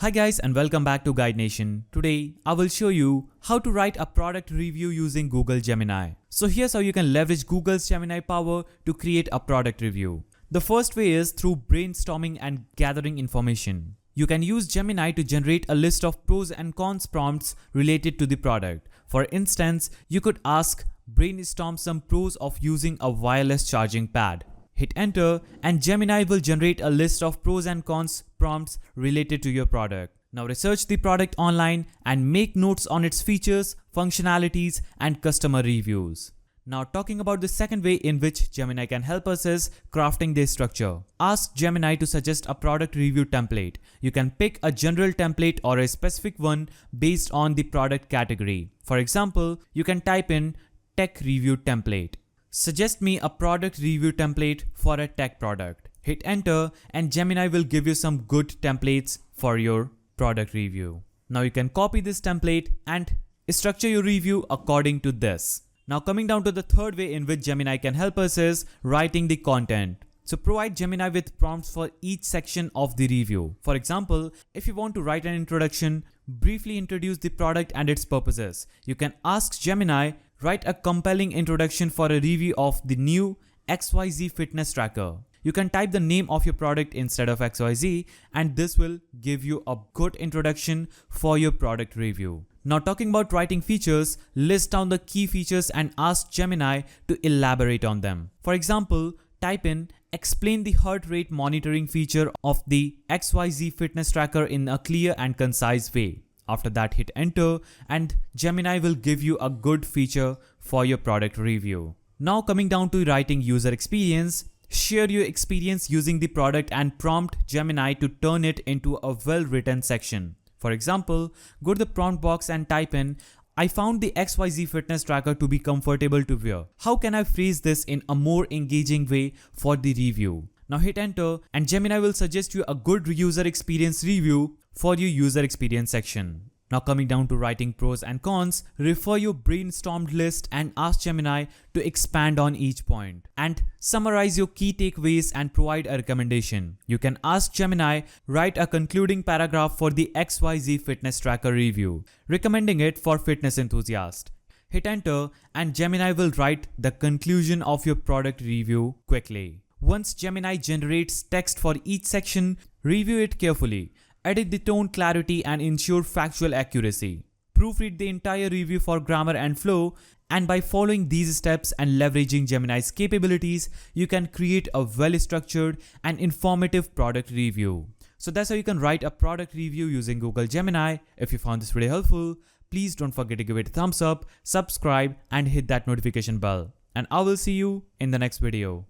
Hi guys and welcome back to Guide Nation. Today I will show you how to write a product review using Google Gemini. So here's how you can leverage Google's Gemini power to create a product review. The first way is through brainstorming and gathering information. You can use Gemini to generate a list of pros and cons prompts related to the product. For instance, you could ask, brainstorm some pros of using a wireless charging pad. Hit enter and Gemini will generate a list of pros and cons prompts related to your product. Now research the product online and make notes on its features, functionalities and customer reviews. Now talking about the second way in which Gemini can help us is crafting the structure. Ask Gemini to suggest a product review template. You can pick a general template or a specific one based on the product category. For example, you can type in tech review template. Suggest me a product review template for a tech product. Hit enter and Gemini will give you some good templates for your product review. Now you can copy this template and structure your review according to this. Now coming down to the third way in which Gemini can help us is writing the content. So provide Gemini with prompts for each section of the review. For example, if you want to write an introduction, briefly introduce the product and its purposes. You can ask Gemini, write a compelling introduction for a review of the new XYZ fitness tracker. You can type the name of your product instead of XYZ and this will give you a good introduction for your product review. Now talking about writing features, list down the key features and ask Gemini to elaborate on them. For example, type in explain the heart rate monitoring feature of the XYZ fitness tracker in a clear and concise way. After that, hit enter and Gemini will give you a good feature for your product review. Now coming down to writing user experience, share your experience using the product and prompt Gemini to turn it into a well-written section. For example, go to the prompt box and type in, I found the XYZ fitness tracker to be comfortable to wear. How can I phrase this in a more engaging way for the review? Now hit enter and Gemini will suggest you a good user experience review for your user experience section. Now coming down to writing pros and cons, refer your brainstormed list and ask Gemini to expand on each point and summarize your key takeaways and provide a recommendation. You can ask Gemini, write a concluding paragraph for the XYZ fitness tracker review, recommending it for fitness enthusiasts. Hit enter and Gemini will write the conclusion of your product review quickly. Once Gemini generates text for each section, review it carefully. Edit the tone, clarity and ensure factual accuracy. Proofread the entire review for grammar and flow, and by following these steps and leveraging Gemini's capabilities, you can create a well-structured and informative product review. So that's how you can write a product review using Google Gemini. If you found this video helpful, please don't forget to give it a thumbs up, subscribe and hit that notification bell. And I will see you in the next video.